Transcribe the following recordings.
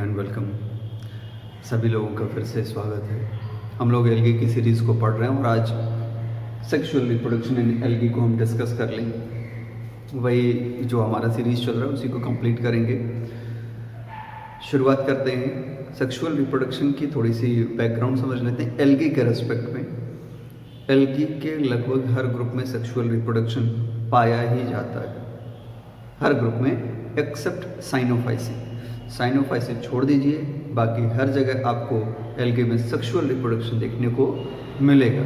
And welcome. सभी लोगों का फिर से स्वागत है। हम लोग एल्गी की सीरीज़ को पढ़ रहे हैं और आज सेक्सुअल रिप्रोडक्शन इन एल्गी को हम डिस्कस कर लेंगे। वही जो हमारा सीरीज़ चल रहा है उसी को कंप्लीट करेंगे। शुरुआत करते हैं। सेक्सुअल रिप्रोडक्शन की थोड़ी सी बैकग्राउंड समझ लेते हैं। एल्गी के रेस्पेक्ट में, एल्गी के लगभग हर ग्रुप में सेक्सुअल रिप्रोडक्शन पाया ही जाता है, हर ग्रुप में एक्सेप्ट साइनोफाइसी। साइनोफाइसी छोड़ दीजिए, बाकी हर जगह आपको एल्गी में सेक्सुअल रिप्रोडक्शन देखने को मिलेगा।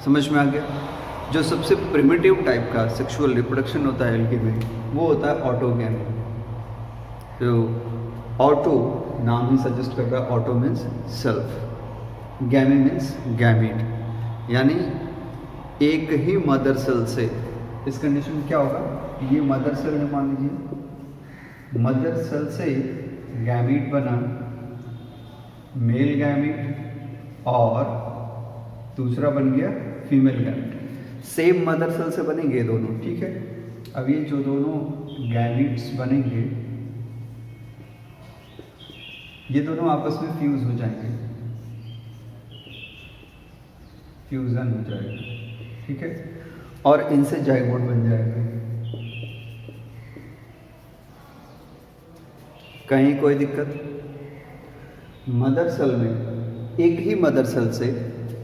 समझ में आ गया? जो सबसे प्रिमिटिव टाइप का सेक्सुअल रिप्रोडक्शन होता है एल्गी में, वो होता है ऑटोगैमी। जो ऑटो नाम ही सजेस्ट कर रहा है, auto means self, गैमी means gamete, यानी एक ही मदर सेल से। इस कंडीशन में क्या होगा, ये मदर सेल है, मान लीजिए मदर सेल से गैमीट बना, मेल गैमीट, और दूसरा बन गया female gamete. Same mother cell से बनेंगे दोनों, ठीक है। अब ये जो दोनों गैमीट्स बनेंगे, ये दोनों आपस में फ्यूज हो जाएंगे, फ्यूजन हो जाएगा, ठीक है, और इनसे जाइगोट बन जाएगा। कहीं कोई दिक्कत? मदर सेल में एक ही मदर सेल से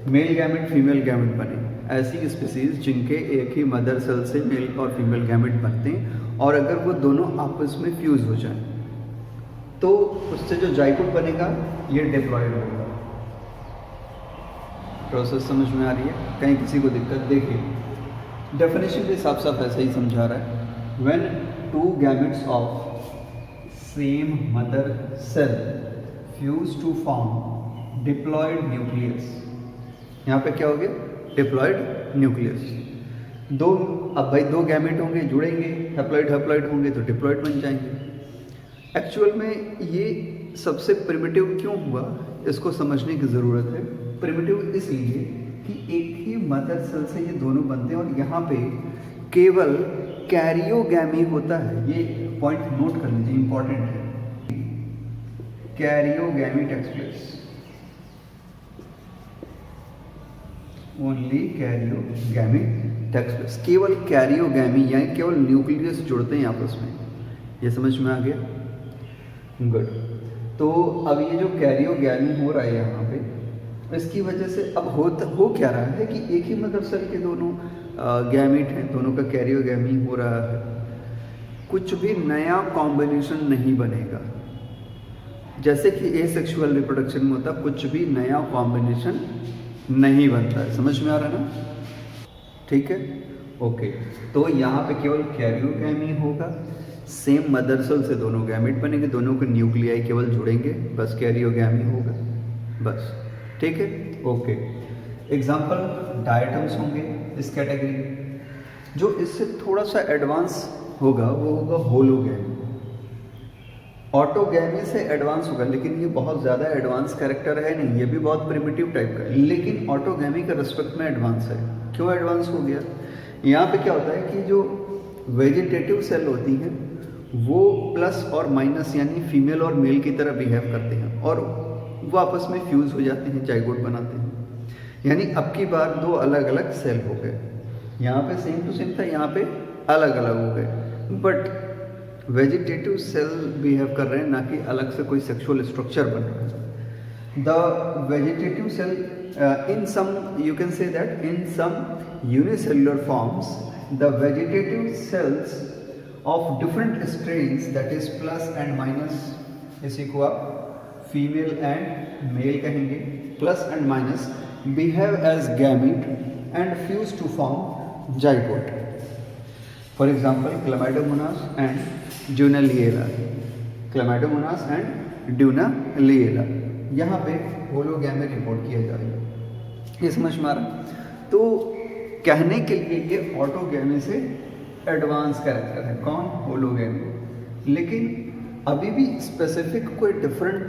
मेल गैमेट फीमेल गैमेट बने, ऐसी स्पीसीज जिनके एक ही मदर सेल से मेल और फीमेल गैमेट बनते हैं, और अगर वो दोनों आपस में फ्यूज हो जाएं तो उससे जो जाइगोट बनेगा ये डिप्लॉयड होगा। प्रोसेस समझ में आ रही है? कहीं किसी को दिक्कत? देखिए डेफिनेशन भी साफ साफ ऐसे ही समझा रहा है। When two gametes of same mother cell fuse to form diploid nucleus। यहाँ पे क्या हो गया? Diploid nucleus. दो, अब भाई दो गैमेट होंगे, जुड़ेंगे, हैप्लॉइड हैप्लॉइड होंगे तो डिप्लॉयड बन जाएंगे। एक्चुअल में ये सबसे प्रिमिटिव क्यों हुआ, इसको समझने की ज़रूरत है। प्रिमिटिव इसलिए कि एक ही मदर सेल से ये दोनों बनते हैं, और यहाँ पे केवल कैरियोगैमी होता है। ये पॉइंट नोट कर लीजिए, इंपॉर्टेंट है। Karyogamy takes place, only karyogamy takes place. केवल कैरियोगैमी यानी केवल न्यूक्लियस जुड़ते हैं आपस में। ये समझ में आ गया? गुड। तो अब ये जो कैरियोगैमी हो रहा है यहाँ पे, इसकी वजह से अब हो क्या रहा है कि एक ही मदर सेल के दोनों गैमीट हैं, दोनों का कैरियोगैमी हो रहा है। कुछ भी नया कॉम्बिनेशन नहीं बनेगा, जैसे कि एसेक्सुअल रिप्रोडक्शन में होता, कुछ भी नया कॉम्बिनेशन नहीं बनता है। समझ में आ रहा है ना? ठीक है, ओके। तो यहाँ पे केवल कैरियोगैमी होगा, सेम मदर सेल से दोनों गैमीट बनेंगे, दोनों के न्यूक्लियाई केवल जुड़ेंगे, बस कैरियोगैमी होगा, बस। ठीक है, ओके। एग्जाम्पल डायटम्स होंगे इस कैटेगरी। जो इससे थोड़ा सा एडवांस होगा वो होगा होलोगैमी। ऑटोगैमी से एडवांस होगा, लेकिन ये बहुत ज़्यादा एडवांस कैरेक्टर है नहीं, ये भी बहुत प्रिमिटिव टाइप का है, लेकिन ऑटोगैमी का रिस्पेक्ट में एडवांस है। क्यों एडवांस हो गया? यहाँ पे क्या होता है कि जो वेजिटेटिव सेल होती हैं वो प्लस और माइनस यानी फीमेल और मेल की तरह बिहेव करते हैं, और वो आपस में फ्यूज हो जाते हैं, जाइगोट बनाते हैं। यानी अब की बार दो अलग अलग सेल हो गए, यहाँ पे सेम टू सेम था, यहाँ पे अलग अलग हो गए, बट वेजिटेटिव सेल बिहेव कर रहे हैं, ना कि अलग से कोई सेक्सुअल स्ट्रक्चर बन रहा है। The vegetative cell in some, you can say that in some unicellular forms the vegetative cells of different strains, that is plus and minus, इसी को आप फीमेल एंड मेल कहेंगे, plus and minus, behave as gamete and fuse to form zygote. For example, Chlamydomonas and Dunaliella. Chlamydomonas and Dunaliella. यहाँ पे hologamy report किया जाएगा। ये समझ में आ रहा? तो कहने के लिए ये ऑटोगैमी से एडवांस कैरेक्टर है। कौन? होलोगैमी। लेकिन अभी भी स्पेसिफिक कोई डिफरेंट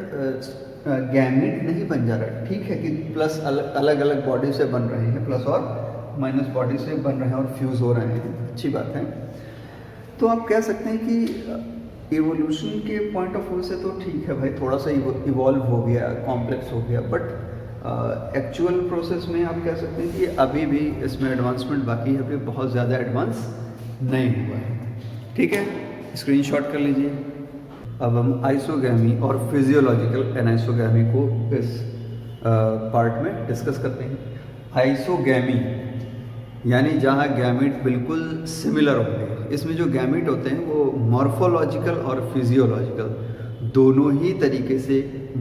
गैमीट नहीं बन जा रहा है। ठीक है कि प्लस अलग अलग बॉडी से बन रहे हैं, प्लस और माइनस बॉडी से बन रहे हैं और फ्यूज हो रहे हैं, अच्छी बात है। तो आप कह सकते हैं कि इवोल्यूशन के पॉइंट ऑफ व्यू से तो ठीक है भाई, थोड़ा सा इवॉल्व हो गया, कॉम्प्लेक्स हो गया, बट एक्चुअल प्रोसेस में आप कह सकते हैं कि अभी भी इसमें एडवांसमेंट बाकी है, अभी बहुत ज़्यादा एडवांस नहीं हुआ है। ठीक है, स्क्रीनशॉट कर लीजिए। अब हम आइसोगैमी और फिजियोलॉजिकल एनाइसोगैमी को इस पार्ट में डिस्कस करते हैं। आइसोगैमी यानी जहाँ गैमीट बिल्कुल सिमिलर होते हैं। इसमें जो गैमीट होते हैं वो मॉर्फोलॉजिकल और फिजियोलॉजिकल दोनों ही तरीके से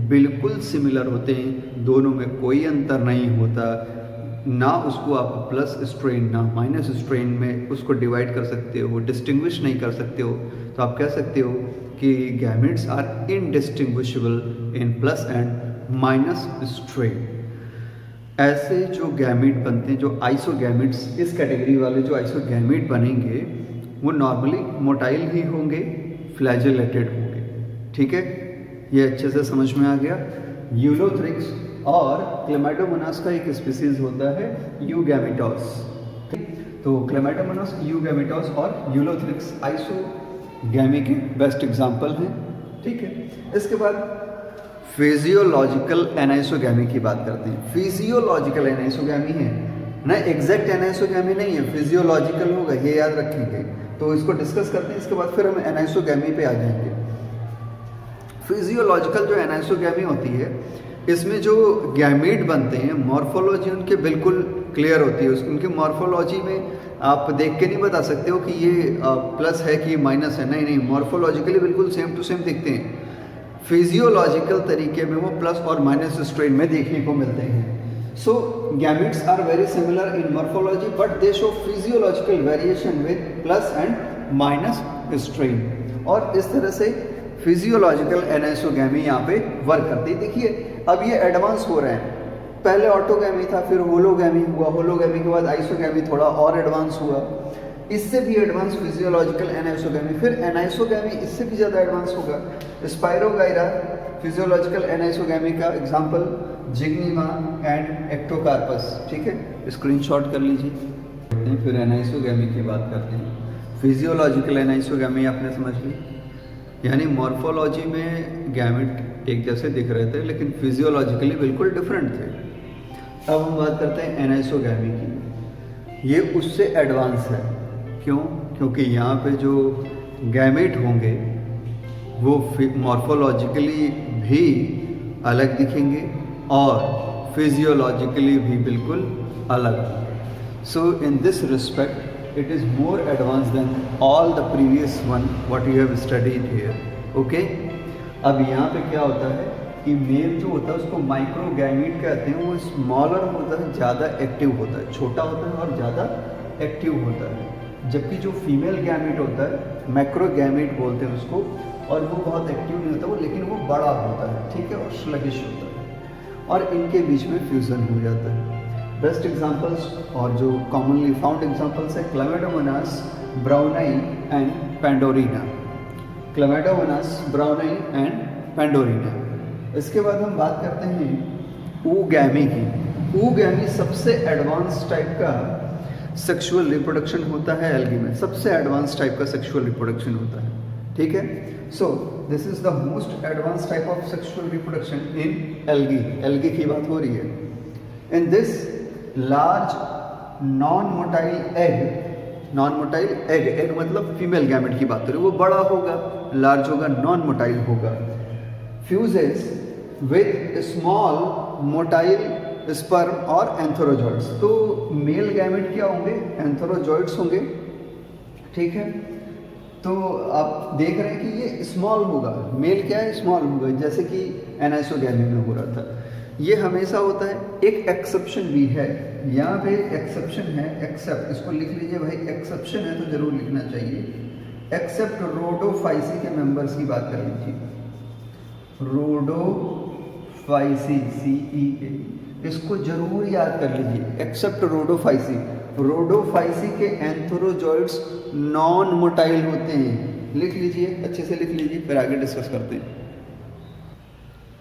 बिल्कुल सिमिलर होते हैं, दोनों में कोई अंतर नहीं होता। ना उसको आप प्लस स्ट्रेन ना माइनस स्ट्रेन में उसको डिवाइड कर सकते हो, डिस्टिंग्विश नहीं कर सकते हो। तो आप कह सकते हो कि gametes are indistinguishable in plus and minus strain. ऐसे जो गैमीट बनते हैं, जो आइसोगैमीट्स, इस कैटेगरी वाले जो आइसोगैमीट बनेंगे वो नॉर्मली मोटाइल ही होंगे, फ्लैजेलेटेड होंगे। ठीक है, ये अच्छे से समझ में आ गया। यूलोथ्रिक्स और क्लेमाइडोमोनास का एक स्पीसीज होता है यूगैमिटोस। तो क्लेमाइडोमोनास, यूगैमिटोस और यूलोथ्रिक्स आइसोगैमी के बेस्ट एग्जाम्पल हैं। ठीक है, इसके बाद फिजियोलॉजिकल एनाइसोगैमी की बात करते हैं। फिजियोलॉजिकल एनाइसोगैमी है ना, एग्जैक्ट एनाइसोगैमी नहीं है, फिजियोलॉजिकल होगा, ये याद रखेंगे। तो इसको डिस्कस करते हैं, इसके बाद फिर हम एनाइसोगैमी पे आ जाएंगे। फिजियोलॉजिकल जो एनाइसोगैमी होती है, इसमें जो गैमीट बनते हैं मॉर्फोलॉजी उनके बिल्कुल क्लियर होती है। उनकी मॉर्फोलॉजी में आप देख के नहीं बता सकते हो कि ये प्लस है कि माइनस है, नहीं, मॉर्फोलॉजिकली बिल्कुल सेम टू सेम दिखते हैं। फिजियोलॉजिकल तरीके में वो प्लस और माइनस स्ट्रेन में देखने को मिलते हैं। So gametes are very similar in morphology but they show physiological variation with plus and minus strain. और इस तरह से फिजियोलॉजिकल एनाइसोगैमी यहाँ पे वर्क करती है। देखिए अब ये एडवांस हो रहे हैं, पहले ऑटोगैमी था, फिर होलोगैमी हुआ, होलोगैमी के बाद आइसोगैमी थोड़ा और एडवांस हुआ, इससे भी एडवांस फिजियोलॉजिकल एनाइसोगैमी, फिर एनाइसोगैमी इससे भी ज़्यादा एडवांस होगा। स्पाइरोगाइरा फिजियोलॉजिकल एनाइसोगैमी का एग्जांपल जिग्निमा एंड एक्टोकार्पस। ठीक है, स्क्रीनशॉट कर लीजिए। फिर एनाइसोगैमी की बात करते हैं। फिजियोलॉजिकल एनाइसोगैमी आपने समझ ली, यानी मॉर्फोलॉजी में गैमेट एक जैसे दिख रहे थे लेकिन फिजियोलॉजिकली बिल्कुल डिफरेंट थे। अब हम बात करते हैं एनाइसोगैमी की। ये उससे एडवांस है। क्यों? क्योंकि यहाँ पे जो गैमेट होंगे वो मॉर्फोलॉजिकली भी अलग दिखेंगे और फिजियोलॉजिकली भी बिल्कुल अलग। So in this respect it is more advance than all the previous one what you have studied here. Okay, अब यहाँ पे क्या होता है कि मेल जो होता है उसको माइक्रोगैमीट कहते हैं। वो स्मॉलर होता है, ज़्यादा एक्टिव होता है, छोटा होता है और ज़्यादा एक्टिव होता है। जबकि जो फीमेल गैमीट होता है मैक्रोगैमीट बोलते हैं उसको, और वो बहुत एक्टिव नहीं होता वो, लेकिन वो बड़ा होता है। ठीक है, और स्लगिश होता है और इनके बीच में फ्यूज़न हो जाता है। बेस्ट एग्जांपल्स और जो कॉमनली फाउंड एग्जांपल्स है Chlamydomonas braunii and Pandorina. Chlamydomonas braunii and Pandorina. इसके बाद हम बात करते हैं ऊगैमी की। ऊगैमी सबसे एडवांस टाइप का सेक्सुअल रिप्रोडक्शन होता है एल्गी में, सबसे एडवांस टाइप का सेक्सुअल रिप्रोडक्शन होता है। ठीक है, so this is the most advance type of sexual reproduction in algae. Algae की बात हो रही है। In this large non motile egg मतलब फीमेल गैमेट की बात हो रही है, वो बड़ा होगा, लार्ज होगा, नॉन मोटाइल होगा। Fuses with small motile sperm और एंथोरोजॉइड्स। तो मेल गैमेट क्या होंगे? एंथोरोजॉइड्स होंगे। ठीक है, तो आप देख रहे हैं कि ये स्मॉल होगा, मेल क्या है? स्मॉल होगा, जैसे कि एनाइसोगैमी में हो रहा था। ये हमेशा होता है। एक एक्सेप्शन भी है, यहाँ पे एक्सेप्शन है, एक्सेप्ट, इसको लिख लीजिए भाई, एक्सेप्शन है तो जरूर लिखना चाहिए। एक्सेप्ट रोडोफाइसी के मेंबर्स की बात कर लीजिए। रोडोफाइसी, CEA, इसको जरूर याद कर लीजिए। एक्सेप्ट रोडोफाइसी, रोडोफाइसी के एंथोरोजॉइड्स नॉन मोटाइल होते हैं। लिख लीजिए, अच्छे से लिख लीजिए, फिर आगे डिस्कस करते हैं।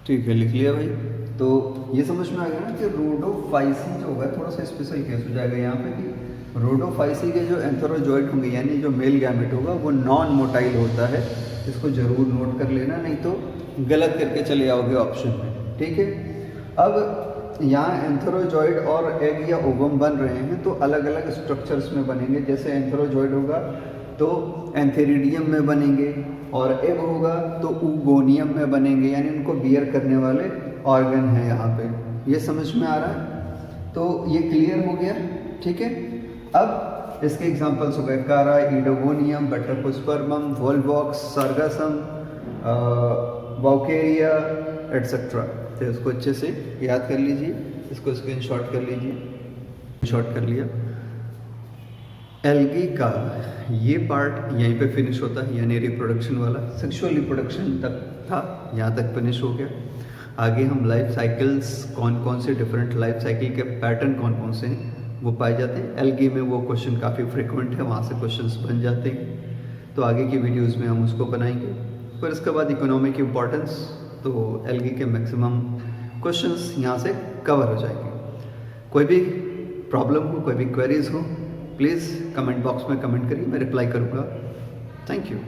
ठीक है, लिख लिया भाई। तो ये समझ में आ गया ना कि रोडोफाइसी जो होगा थोड़ा सा स्पेशल केस हो जाएगा यहाँ पे कि रोडोफाइसी के जो एंथोरोजॉइड होंगे यानी जो मेल गैमेट होगा वो नॉन मोटाइल होता है इसको ज़रूर नोट कर लेना, नहीं तो गलत करके चले जाओगे ऑप्शन में, ठीक है। अब यहाँ एंथेरोजॉइड और एग या ओवम बन रहे हैं तो अलग अलग स्ट्रक्चर्स में बनेंगे। जैसे एंथेरोजॉइड होगा तो एंथेरिडियम में बनेंगे, और एग होगा तो ऊगोनियम में बनेंगे, यानी उनको बियर करने वाले ऑर्गन है यहाँ पे। ये समझ में आ रहा है? तो ये क्लियर हो गया, ठीक है। अब इसके एग्जांपल्स हो गए कारा, ईडोगोनियम, बटरपुस्पर्मम, वोल्वॉक्स, सर्गासम, बॉकेरिया एटसेट्रा। तो इसको अच्छे से याद कर लीजिए, इसको स्क्रीनशॉट कर लीजिए। शॉट कर लिया। एल्गी का ये पार्ट यहीं पे फिनिश होता है, यानी रिप्रोडक्शन वाला, सेक्सुअल रिप्रोडक्शन तक था, यहाँ तक फिनिश हो गया। आगे हम लाइफ साइकिल्स, कौन कौन से डिफरेंट लाइफ साइकिल के पैटर्न कौन कौन से हैं वो पाए जाते हैं। एल्गी में वो क्वेश्चन काफ़ी फ्रिक्वेंट है, वहाँ से क्वेश्चंस बन जाते हैं, तो आगे की वीडियोज़ में हम उसको बनाएंगे। फिर इसके बाद इकोनॉमिक इम्पोर्टेंस, तो एल्गी के मैक्सिमम क्वेश्चंस यहाँ से कवर हो जाएंगे। कोई भी प्रॉब्लम हो, कोई भी क्वेरीज हो, प्लीज़ कमेंट बॉक्स में कमेंट करिए, मैं रिप्लाई करूँगा। Thank you.